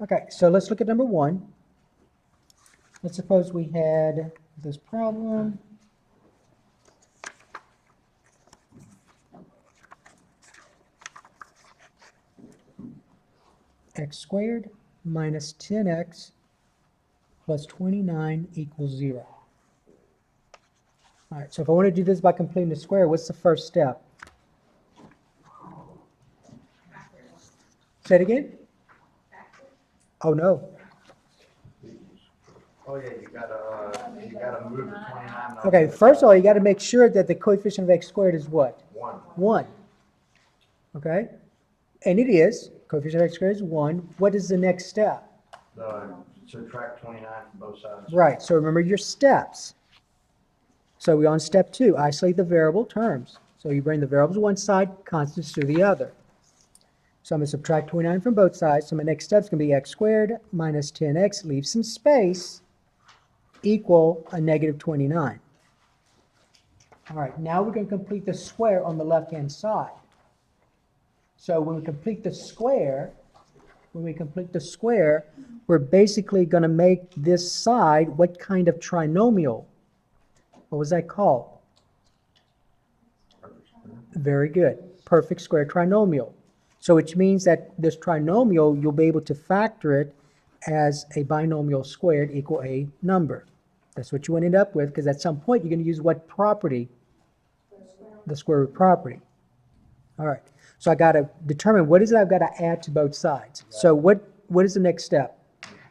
Okay, so let's look at number 1. Let's suppose we had this problem. X squared minus 10x plus 29 equals 0. All right, so if I want to do this by completing the square, what's the first step? Say it again? Oh, no. Oh yeah, you gotta move the 29. Okay, first of all, you got to make sure that the coefficient of x squared is what? 1. 1. Okay? And it is. Coefficient of x squared is 1. What is the next step? Subtract 29 from both sides. Right, so remember your steps. So we're on step 2, isolate the variable terms. So you bring the variables to one side, constants to the other. So I'm going to subtract 29 from both sides. So my next step is going to be x squared minus 10x, leave some space, equal a negative 29. All right, now we're going to complete the square on the left-hand side. So when we complete the square, we're basically going to make this side what kind of trinomial? What was that called? Very good. Perfect square trinomial. So which means that this trinomial, you'll be able to factor it as a binomial squared equal a number. That's what you end up with, because at some point you're going to use what property? The square root property. All right. So I got to determine what is it I've got to add to both sides. So what is the next step?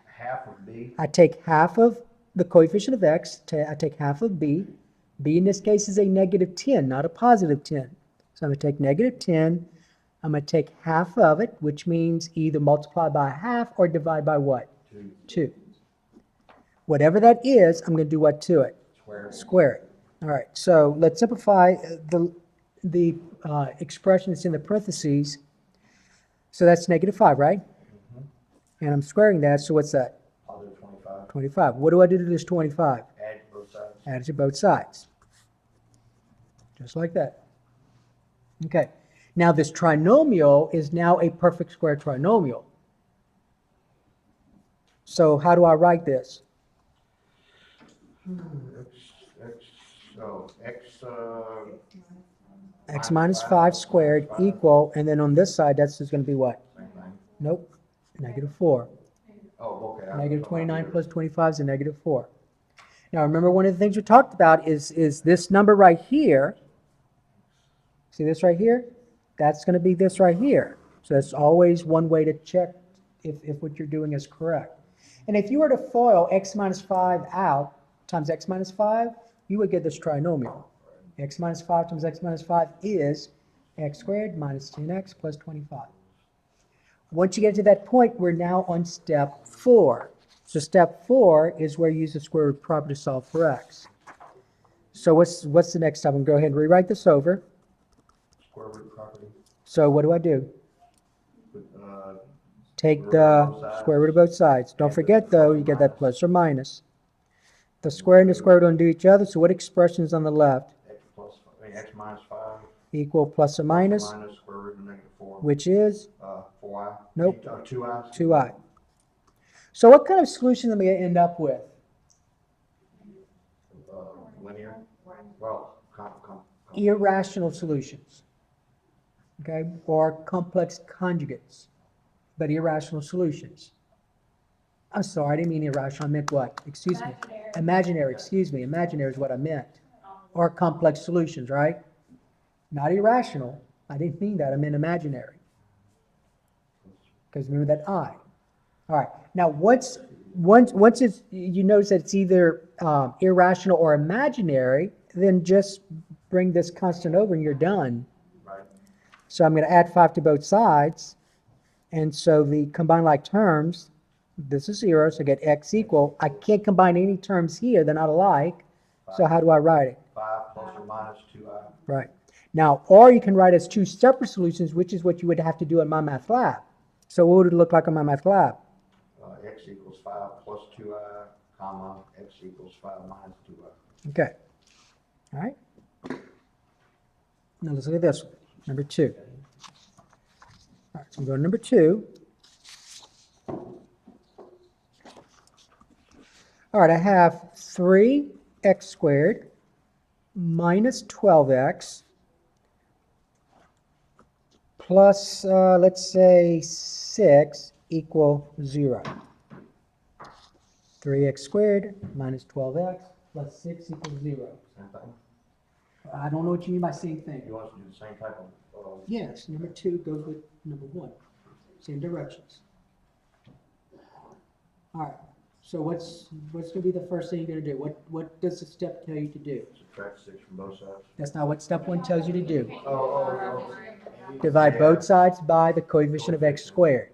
Half of b. I take half of the coefficient of x, I take half of b. B in this case is a negative 10, not a positive 10. So I'm going to take negative 10. I'm going to take half of it, which means either multiply by half or divide by what? 2. Whatever that is, I'm going to do what to it? Square it. All right, so let's simplify the expression that's in the parentheses. So that's negative 5, right? And I'm squaring that, so what's that? Positive 25. 25. What do I do to this 25? Add to both sides. Add it to both sides. Just like that. Okay. Now this trinomial is now a perfect square trinomial. So how do I write this? X minus 5 squared equal, and then on this side, that's just going to be what? Nope. Negative 4. Oh, okay. Negative 29 plus 25 is a negative 4. Now remember, one of the things we talked about is this number right here. See this right here? That's going to be this right here. So that's always one way to check if what you're doing is correct. And if you were to FOIL x minus 5 out times x minus 5, you would get this trinomial. X minus 5 times x minus 5 is x squared minus 10x plus 25. Once you get to that point, we're now on step 4. So step 4 is where you use the square root property to solve for x. So what's the next step? I'm going to go ahead and rewrite this over. Square root property. So what do? Take the square root of both sides. Don't forget, though, you get that plus or minus. The square and the square root undo each other, so what expression is on the left? X minus 5. Equal plus or minus, Minus square root of negative 4. which is? 4i. Nope. 2i. 2i. So what kind of solution am I going to end up with? Linear. Well, Irrational solutions. Okay? Or complex conjugates. But irrational solutions. I'm sorry, I didn't mean irrational. I meant what? Excuse me. Imaginary. Excuse me. Imaginary is what I meant. Or complex solutions, right? Not irrational. I didn't mean that. I meant imaginary. Because remember that I. All right. Now, once it's, you notice that it's either irrational or imaginary, then just bring this constant over and you're done. Right. So I'm going to add 5 to both sides. And so the combined like terms, this is 0, so I get x equal. I can't combine any terms here. They're not alike. So how do I write it? 5 plus or minus 2i. Right. Now, or you can write as two separate solutions, which is what you would have to do in My Math Lab. So what would it look like on My Math Lab? X equals 5 plus 2i, comma, x equals 5 minus 2i. Okay. All right. Now let's look at this one, number 2. All right, so we go to number 2. All right, I have 3x squared minus 12x plus, let's say, 6 equal 0. 3x squared minus 12x plus 6 equals 0. Same thing? I don't know what you mean by same thing. You want us to do the same type of, Yes, number 2 goes with number 1. Same directions. All right. So what's going to be the first thing you're going to do? What does the step tell you to do? subtract 6 from both sides? That's not what step 1 tells you to do. Oh. Divide both sides by the coefficient of x squared.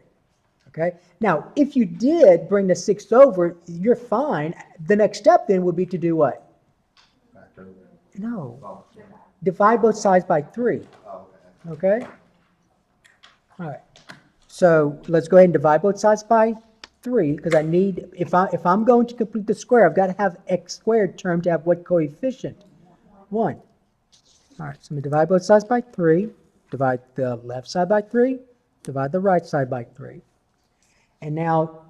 Okay? Now, if you did bring the 6 over, you're fine. The next step then would be to do what? Factor. No. Oh, Divide both sides by 3. okay. Okay? All right. So let's go ahead and divide both sides by 3, because I need, if I'm going to complete the square, I've got to have x squared term to have what coefficient? 1. All right, so I'm going to divide both sides by 3, divide the left side by 3, divide the right side by 3. And now,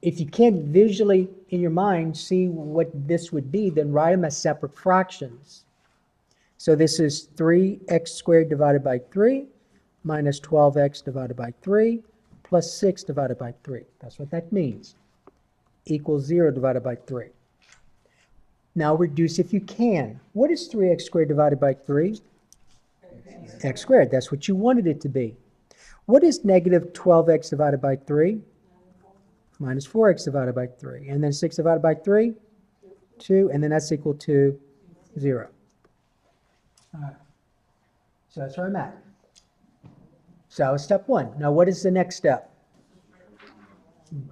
if you can't visually in your mind see what this would be, then write them as separate fractions. So this is 3x squared divided by 3 minus 12x divided by 3 plus 6 divided by 3. That's what that means. Equals 0 divided by 3. Now reduce if you can. What is 3x squared divided by 3? X squared. That's what you wanted it to be. What is negative 12x divided by 3? Minus 4x divided by 3. And then 6 divided by 3? 2. And then that's equal to 0. All right. So that's where I'm at. So that was step 1. Now what is the next step?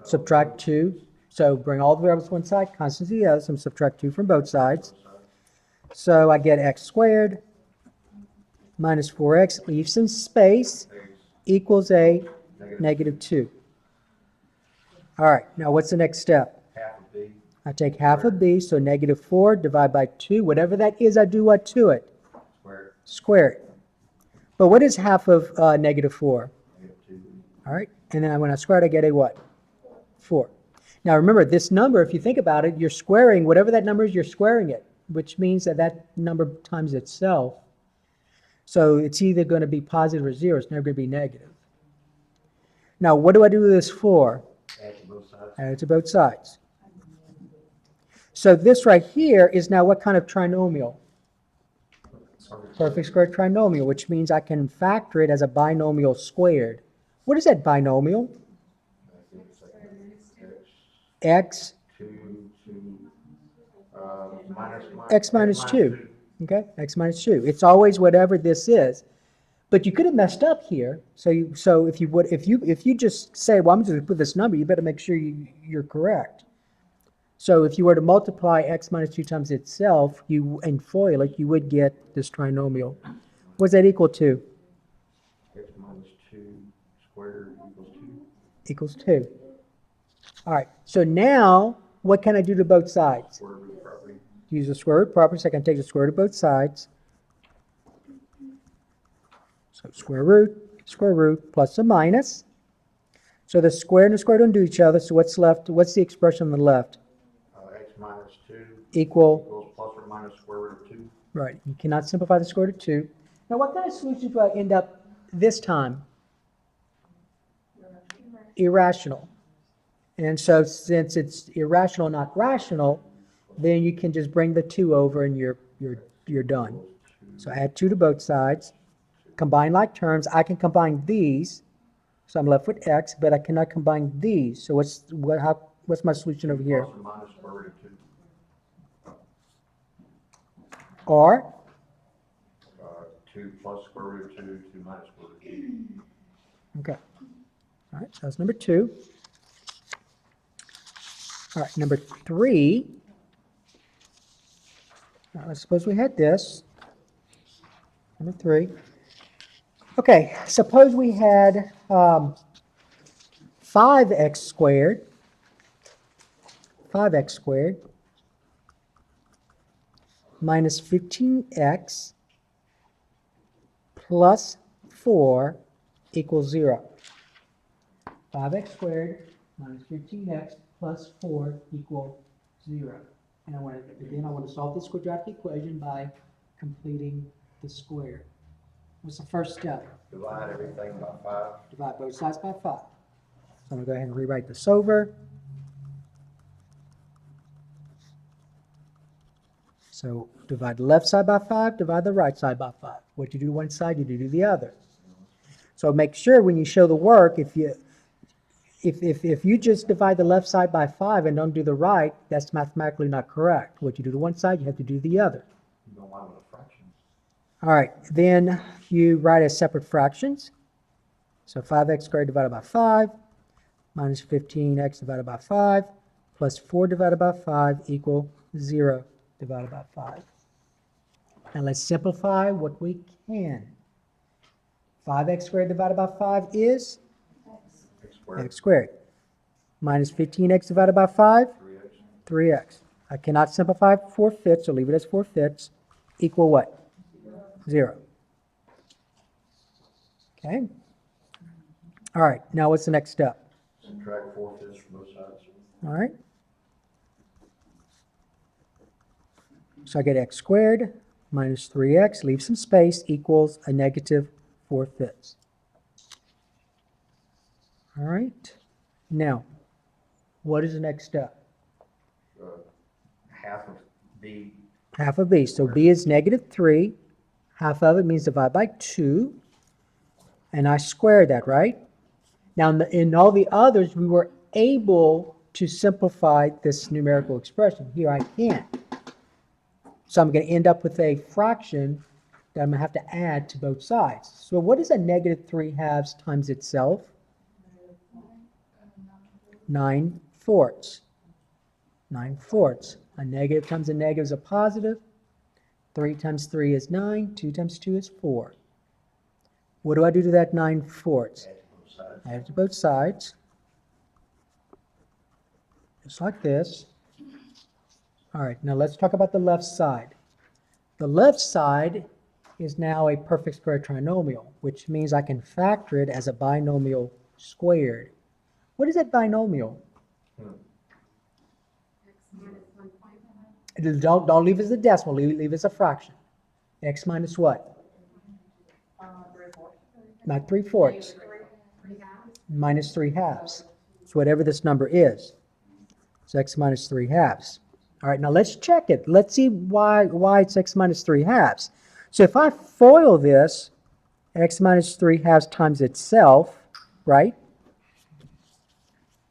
Subtract 2. So bring all the variables to one side, constants to the other. So I'm subtract 2 from both sides. So I get x squared minus 4x, leave some space, equals a negative 2. All right, now what's the next step? Half of b. I take half of b, so negative 4, divide by 2. Whatever that is, I do what to it? Squared. Square it. But what is half of negative 4? Negative 2. All right, and then when I square it, I get a what? 4. Now remember, this number, if you think about it, you're squaring, whatever that number is, you're squaring it, which means that that number times itself. So it's either going to be positive or 0. It's never going to be negative. Now, what do I do with this 4? Add to both sides. Add it to both sides. So this right here is now what kind of trinomial? Perfect square trinomial, which means I can factor it as a binomial squared. What is that binomial? X, 2, x minus 2. Okay, x minus 2. It's always whatever this is. But you could have messed up here. So if you just say, well, I'm just going to put this number, you better make sure you're correct. So if you were to multiply x minus 2 times itself, and FOIL it, you would get this trinomial. What's that equal to? X minus 2 squared equals 2. Equals 2. All right, so now what can I do to both sides? Square root property. Use the square root property, so I can take the square root of both sides. So square root, plus a minus. So the square and the square don't do each other, so what's left? What's the expression on the left? X minus 2 Equal, equals plus or minus square root of 2. right, you cannot simplify the square root of 2. Now what kind of solution do I end up this time? Irrational. And so since it's irrational, not rational, then you can just bring the 2 over and you're done. So add 2 to both sides. Combine like terms. I can combine these, so I'm left with x, but I cannot combine these. So what's my solution over here? Plus or minus square root of 2. Or 2 plus square root of 2, 2 minus square root of 2. okay. All right, so that's number 2. All right, number 3. Now, let's suppose we had this. Number 3. Okay, suppose we had 5x squared. 5x squared minus 15x plus 4 equals 0. 5x squared minus 15x plus 4 equal 0. And I want to, again, I want to solve this quadratic equation by completing the square. What's the first step? Divide everything by 5. Divide both sides by 5. So I'm going to go ahead and rewrite this over. So divide the left side by 5, divide the right side by 5. What you do to one side, you do to the other. So make sure when you show the work, if you just divide the left side by 5 and don't do the right, that's mathematically not correct. What you do to one side, you have to do the other. You don't want the fractions. All right, then you write as separate fractions. So 5x squared divided by 5 minus 15x divided by 5 plus 4 divided by 5 equal 0 divided by 5. And let's simplify what we can. 5x squared divided by 5 is X squared. x squared. Minus 15x divided by 5, 3x. 3x. I cannot simplify 4/5, so leave it as 4/5. Equal what? 0. Okay. All right, now what's the next step? Subtract 4/5 from both sides. All right. So I get x squared minus 3x, leave some space, equals a negative 4/5. All right. Now, what is the next step? Half of b. Half of b. So b is negative 3. Half of it means divide by 2. And I squared that, right? Now, in all the others, we were able to simplify this numerical expression. Here I can't. So I'm going to end up with a fraction that I'm going to have to add to both sides. So what is a negative 3/2 times itself? 9/4. 9/4. A negative times a negative is a positive. 3 times 3 is 9. 2 times 2 is 4. What do I do to that 9/4? Add to both sides. Add it to both sides. Just like this. All right, now let's talk about the left side. The left side is now a perfect square trinomial, which means I can factor it as a binomial squared. What is that binomial? Don't leave it as a decimal, leave it as a fraction. X minus what? Not 3/4. Minus 3/2. So whatever this number is. It's x minus 3/2. All right, now let's check it. Let's see why it's x minus 3/2. So if I FOIL this, x minus 3/2 times itself, right?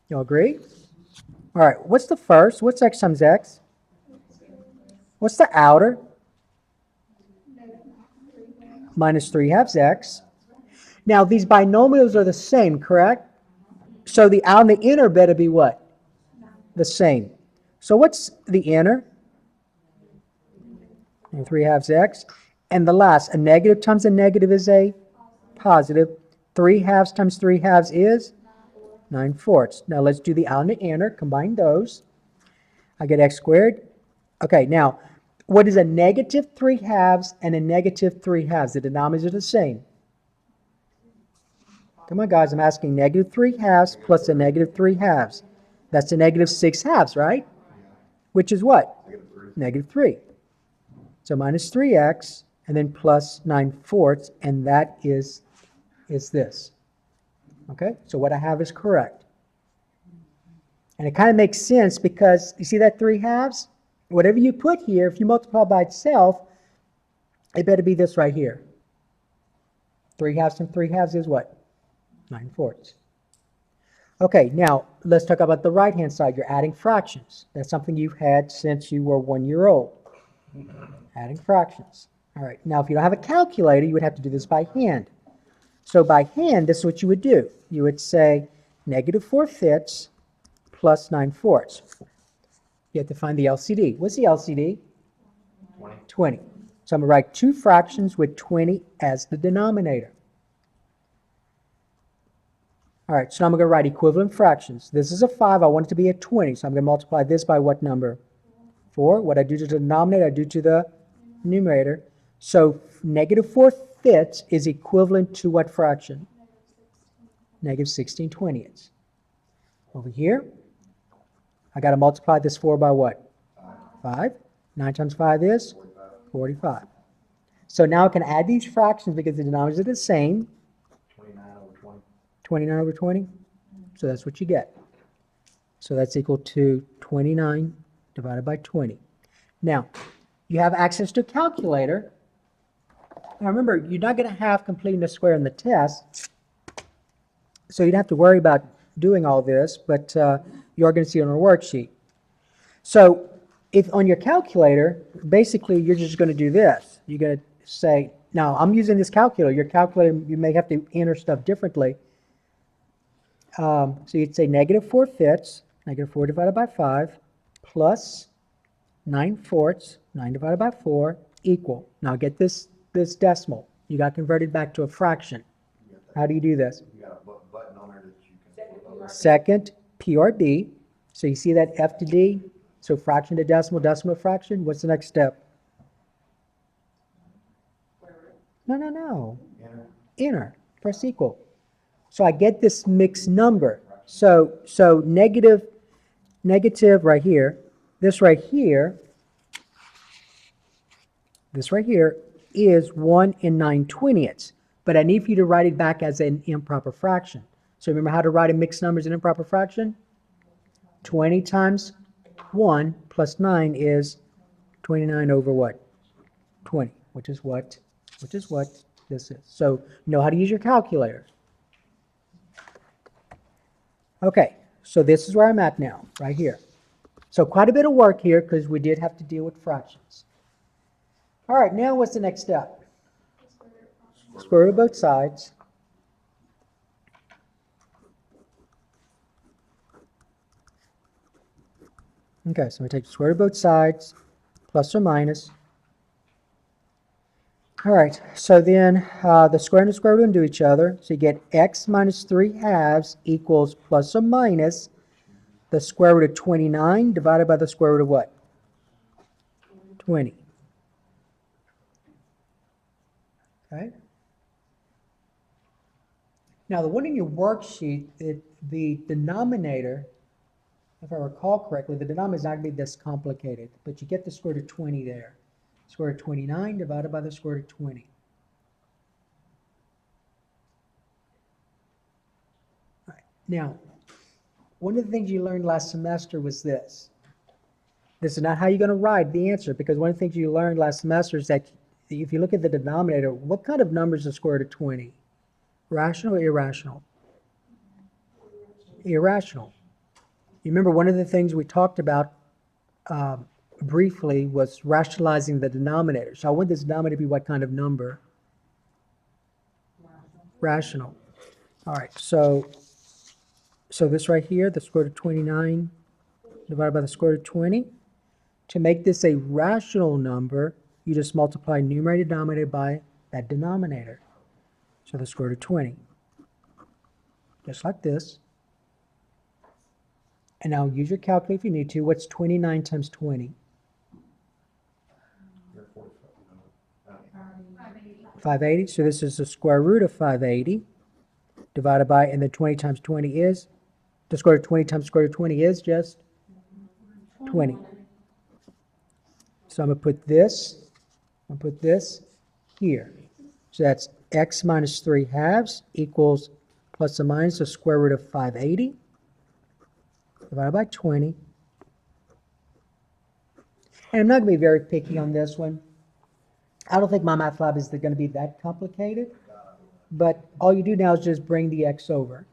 You all agree? All right, what's the first? What's x times x? What's the outer? Minus 3/2 x. Now, these binomials are the same, correct? So the out and the inner better be what? The same. So what's the inner? 3/2 x. And the last, a negative times a negative is a positive. 3/2 times 3/2 is 9/4. Now let's do the out and the inner, combine those. I get x squared. Okay, now, what is a negative 3/2 and a negative 3/2? The denominators are the same. Come on, guys, I'm asking negative 3/2 plus a negative 3/2. That's a negative 6/2, right? Which is what? Negative 3. So minus 3x, and then plus 9/4, and that is this. Okay, so what I have is correct. And it kind of makes sense because, you see that 3/2? Whatever you put here, if you multiply by itself, it better be this right here. 3/2 and 3/2 is what? 9/4. Okay, now let's talk about the right-hand side. You're adding fractions. That's something you've had since you were 1 year old. Adding fractions. All right, now if you don't have a calculator, you would have to do this by hand. So by hand, this is what you would do. You would say negative 4/5 plus 9/4. You have to find the LCD. What's the LCD? 20. 20. So I'm going to write two fractions with 20 as the denominator. All right, so now I'm going to write equivalent fractions. This is a 5. I want it to be a 20. So I'm going to multiply this by what number? 4. What I do to the denominator, I do to the numerator. So negative 4/5 is equivalent to what fraction? Negative 16/20. Over here, I got to multiply this 4 by what? 5. 9 times 5 is 45. 45. So now I can add these fractions because the denominators are the same. 29 over 20. 29 over 20. So that's what you get. So that's equal to 29 divided by 20. Now, you have access to a calculator. Now remember, you're not going to have completing the square in the test, so you don't have to worry about doing all this, but you are going to see it on a worksheet. So if on your calculator, basically you're just going to do this. You're going to say, now I'm using this calculator. Your calculator, you may have to enter stuff differently. So you'd say -4/5, -4 divided by 5, plus 9/4, 9 divided by 4, equal. Now get this decimal. You got converted back to a fraction. You got that. How do you do this? You got a button on there that you can. Second, PRD. So you see that F to D? So fraction to decimal, decimal to fraction. What's the next step? No. Enter. Enter. Press equal. So I get this mixed number. So negative right here. This right here is 1 9/20. But I need for you to write it back as an improper fraction. So remember how to write a mixed number as an improper fraction? 20 times 1 plus 9 is 29 over what? 20, which is what this is. So you know how to use your calculator. Okay, so this is where I'm at now, right here. So quite a bit of work here because we did have to deal with fractions. All right, now what's the next step? Square root of both sides. Okay, so we take the square root of both sides, plus or minus. All right, so then the square and the square root undo each other. So you get x minus 3/2 equals plus or minus the square root of 29 divided by the square root of what? 20. Okay. Now the one in your worksheet, the denominator, if I recall correctly, the denominator is not going to be this complicated, but you get the square root of 20 there. Square root of 29 divided by the square root of 20. All right. Now, one of the things you learned last semester was this. This is not how you're going to write the answer, because one of the things you learned last semester is that if you look at the denominator, what kind of number is the square root of 20? Rational or irrational? Irrational. You remember one of the things we talked about briefly was rationalizing the denominator. So I want this denominator to be what kind of number? Rational. All right, so this right here, the square root of 29 divided by the square root of 20. To make this a rational number, you just multiply numerator and denominator by that denominator. So the square root of 20. Just like this. And now use your calculator if you need to. What's 29 times 20? You're 45. 580. So this is the square root of 580 divided by, and then 20 times 20 is, the square root of 20 times square root of 20 is just 20. So I'm going to put this here. So that's x minus 3/2 equals plus or minus the square root of 580 divided by 20. And I'm not going to be very picky on this one. I don't think my math lab is going to be that complicated. But all you do now is just bring the x over.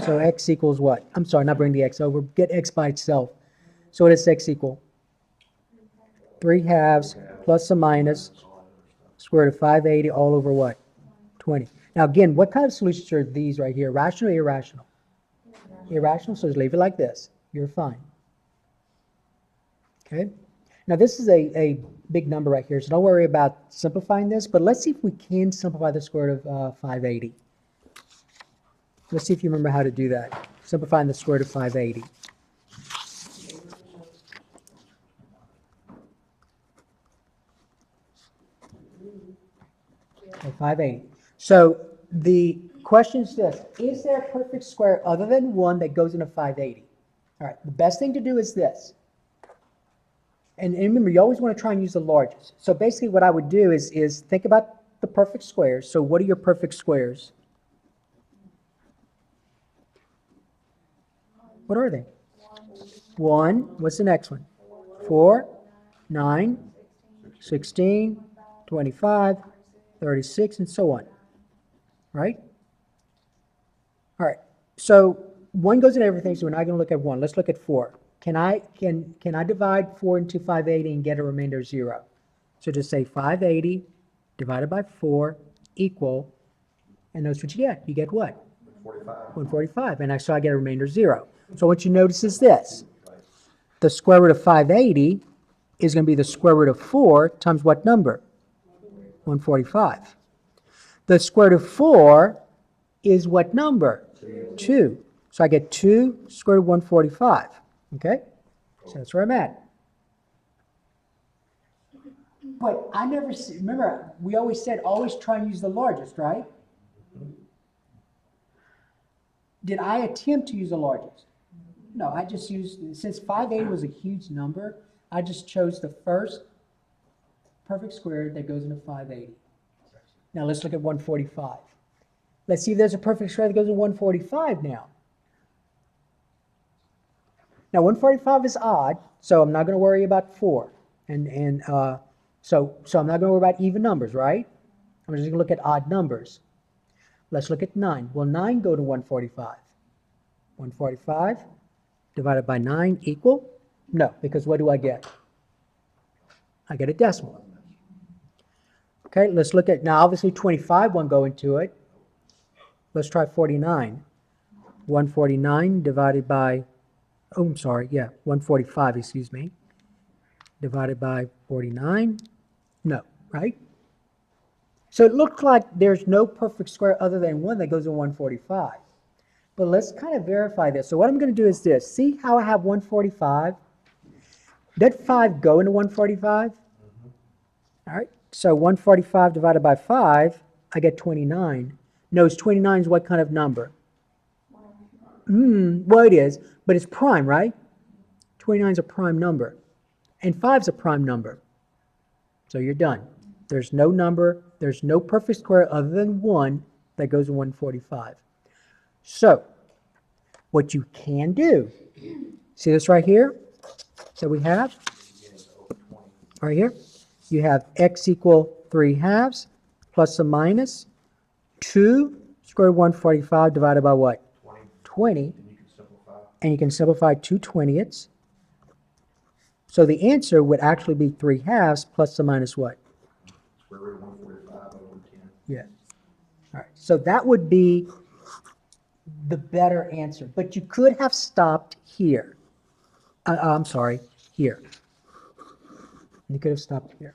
So x equals what? I'm sorry, not bring the x over. Get x by itself. So what does x equal? 3/2 plus or minus square root of 580 all over what? 20. Now again, what kind of solutions are these right here? Rational or irrational? Irrational, so just leave it like this. You're fine. Okay? Now this is a big number right here, so don't worry about simplifying this, but let's see if we can simplify the square root of 580. Let's see if you remember how to do that. Simplifying the square root of 580. Okay, 580. So the question is this: is there a perfect square other than one that goes into 580? All right, the best thing to do is this. And remember, you always want to try and use the largest. So basically what I would do is think about the perfect squares. So what are your perfect squares? What are they? 1, what's the next one? 4, 9, 16, 25, 36, and so on. Right? All right. So 1 goes in everything, so we're not going to look at 1. Let's look at 4. Can I divide 4 into 580 and get a remainder of 0? So just say 580 divided by 4 equal, and notice what you get. You get what? 45. 145. And so I get a remainder of 0. So what you notice is this. The square root of 580 is going to be the square root of 4 times what number? 145. The square root of 4 is what number? 2. So I get 2 square root of 145. Okay? So that's where I'm at. But I never see, remember, we always said always try and use the largest, right? Did I attempt to use the largest? No, I just used, since 580 was a huge number, I just chose the first perfect square that goes into 580. Now let's look at 145. Let's see if there's a perfect square that goes into 145 now. Now 145 is odd, so I'm not going to worry about 4. So I'm not going to worry about even numbers, right? I'm just going to look at odd numbers. Let's look at 9. Will 9 go to 145? 145 divided by 9 equal? No, because what do I get? I get a decimal. Okay, let's look at, now obviously 25 won't go into it. Let's try 49. 149 divided by, 145, excuse me, divided by 49. No, right? So it looks like there's no perfect square other than one that goes in 145. But let's kind of verify this. So what I'm going to do is this. See how I have 145? Did 5 go into 145? All right. So 145 divided by 5, I get 29. Notice 29 is what kind of number? Well, it is, but it's prime, right? 29 is a prime number. And 5 is a prime number. So you're done. There's no number, there's no perfect square other than 1 that goes in 145. So, what you can do, see this right here? So we have, right here, you have x equal 3/2 plus or minus 2 square root of 145 divided by what? 20. And you can simplify 2/20. So the answer would actually be 3/2 plus or minus what? Square root of 145 over 10. Yeah. All right. So that would be the better answer. But you could have stopped here. I'm sorry, here. You could have stopped here.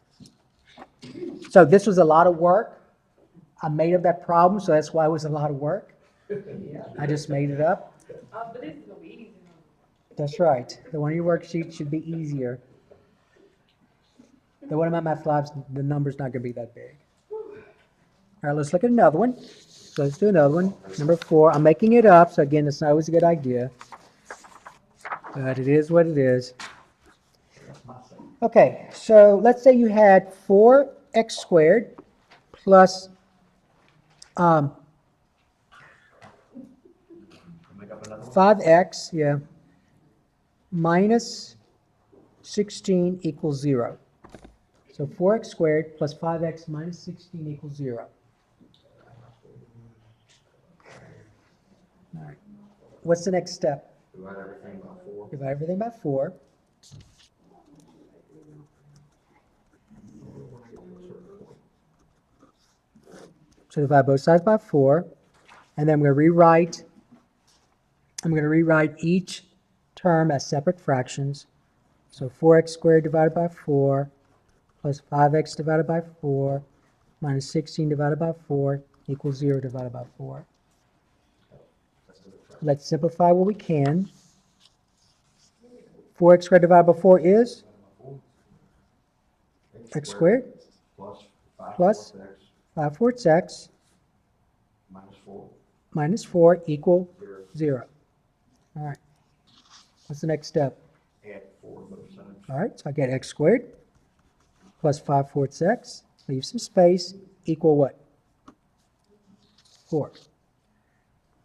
So this was a lot of work. I made up that problem, so that's why it was a lot of work. I just made it up. But this is gonna be easy. That's right. The one on your worksheet should be easier. The one in my math labs, the number's not going to be that big. All right, let's look at another one. So let's do another one. Number 4. I'm making it up, so again, it's not always a good idea. But it is what it is. Okay, so let's say you had 4x squared plus Make up another one. 5x, yeah, minus 16 equals 0. So 4x squared plus 5x minus 16 equals 0. All right. What's the next step? Divide everything by 4. Divide everything by 4. So divide both sides by 4. And then I'm going to rewrite each term as separate fractions. So 4x squared divided by 4 plus 5x divided by 4 minus 16 divided by 4 equals 0 divided by 4. Let's simplify what we can. 4x squared divided by 4 is x squared Plus 5 plus fourths x 5 fourths x minus 4. minus 4 equal 0. 0. All right. What's the next step? Add 4 to both sides. All right, so I get x squared plus 5/4 x, leave some space, equal what? 4.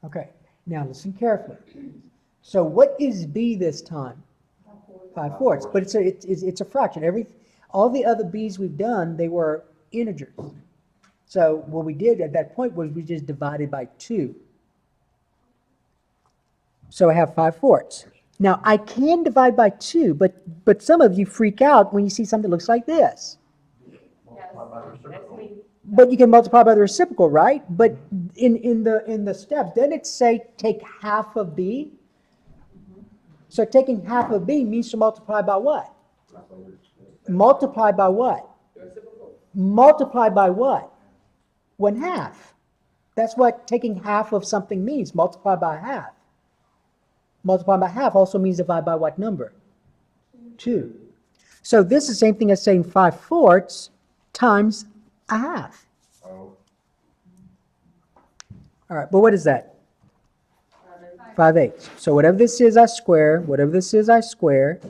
Okay, now listen carefully. So what is b this time? 5/4, but it's a fraction. All the other b's we've done, they were integers. So what we did at that point was we just divided by 2. So I have 5/4. Now I can divide by 2, but some of you freak out when you see something that looks like this. But you can multiply by the reciprocal, right? But in the steps, didn't it say take half of b? So taking half of b means to multiply by what? Multiply by what? Multiply by what? 1/2. That's what taking half of something means. Multiply by half. Multiply by half also means divide by what number? 2. So this is the same thing as saying 5/4 times a half. Oh, All right, but what is that? 5/8. So whatever this is, I square. Whatever this is, I square.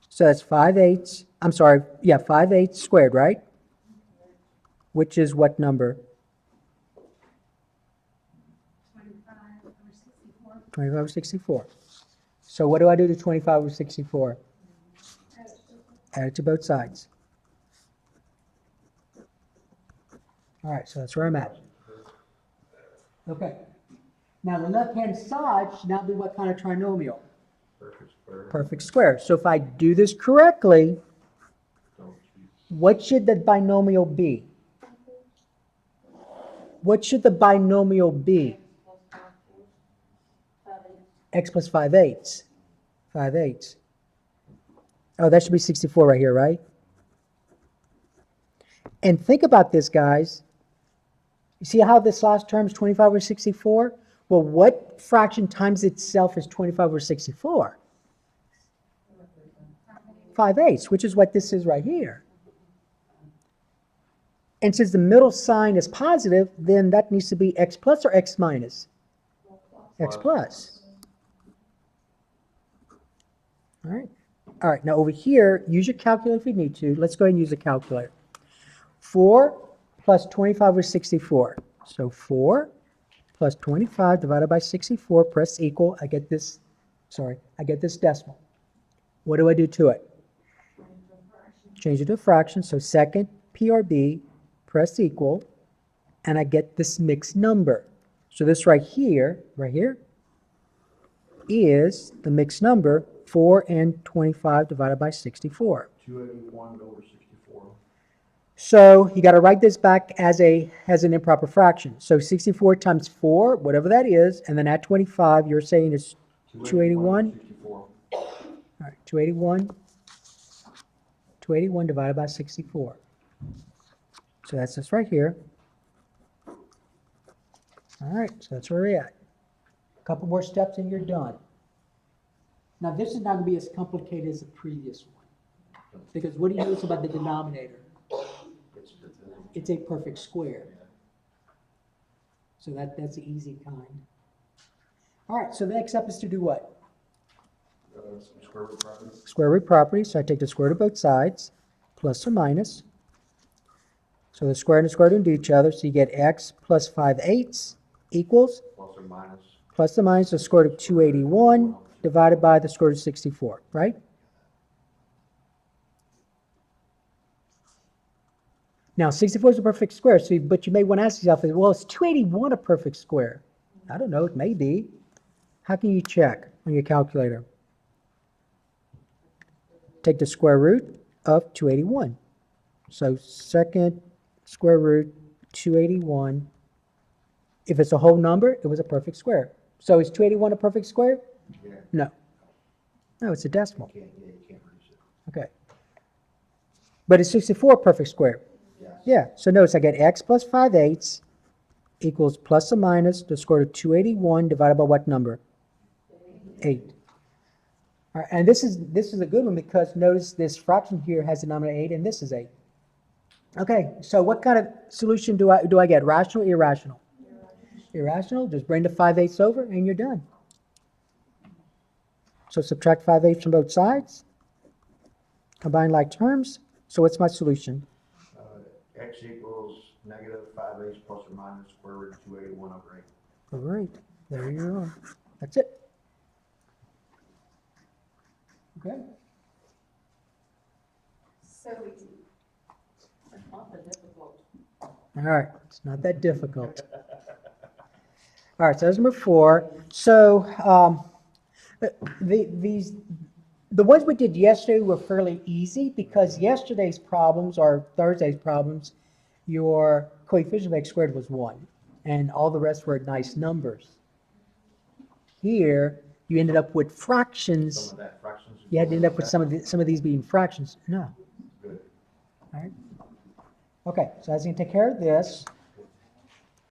So that's 5/8. I'm sorry, yeah, 5/8 squared, right? Which is what number? 25 over 64. So what do I do to 25 over 64? Add it to both sides. All right, so that's where I'm at. Okay. Now the left-hand side should now be what kind of trinomial? perfect square. Perfect square. So if I do this correctly, Don't you- what should the binomial be? What should the binomial be? X plus 5/8. 5/8. Oh, that should be 64 right here, right? And think about this, guys. You see how this last term is 25 over 64? Well, what fraction times itself is 25 over 64? 5/8, which is what this is right here. And since the middle sign is positive, then that needs to be x plus or x minus? X plus. All right. All right, now over here, use your calculator if you need to. Let's go ahead and use a calculator. 4 plus 25 over 64. So 4 plus 25 divided by 64, press equal. I get this decimal. What do I do to it? Change it to a fraction. So second PRB, press equal, and I get this mixed number. So this right here, is the mixed number 4 and 25 divided by 64. 281 over 64. So you got to write this back as an improper fraction. So 64 times 4, whatever that is, and then add 25, you're saying is 281? 64. All right, 281 divided by 64. So that's this right here. All right, so that's where we're at. A couple more steps and you're done. Now this is not going to be as complicated as the previous one. Because what do you notice about the denominator? It's divisible. It's a perfect square. So that's the easy kind. All right, so the next step is to do what? Some square root property. Square root property, so I take the square root of both sides, plus or minus. So the square and the square root do each other, so you get x plus 5/8 equals plus or minus the square root of 281 divided by the square root of 64, right? Now 64 is a perfect square, but you may want to ask yourself, well, is 281 a perfect square? I don't know, it may be. How can you check on your calculator? Take the square root of 281. So second square root 281. If it's a whole number, it was a perfect square. So is 281 a perfect square? Yeah. No. No, it's a decimal. You can't reduce it. Okay. But is 64 a perfect square? Yes. Yeah. So notice I get x plus 5/8 equals plus or minus the square root of 281 divided by what number? 8. All right, and this is a good one because notice this fraction here has the denominator 8 and this is 8. Okay, so what kind of solution do I get? Rational or irrational? Irrational, just bring the 5/8 over and you're done. So subtract 5/8 from both sides. combine like terms. So what's my solution? X equals negative 5/8 plus or minus square root of 281 over 8. All right, there you are. That's it. Okay. So easy. It's not that difficult. All right, it's not that difficult. All right, so that's number 4. So the ones we did yesterday were fairly easy because yesterday's problems or Thursday's problems, your coefficient of x squared was 1, and all the rest were nice numbers. Here, you ended up with fractions. Some of that fractions. You had to end up with some of these being fractions. No. Good. All right. Okay, so that's going to take care of this.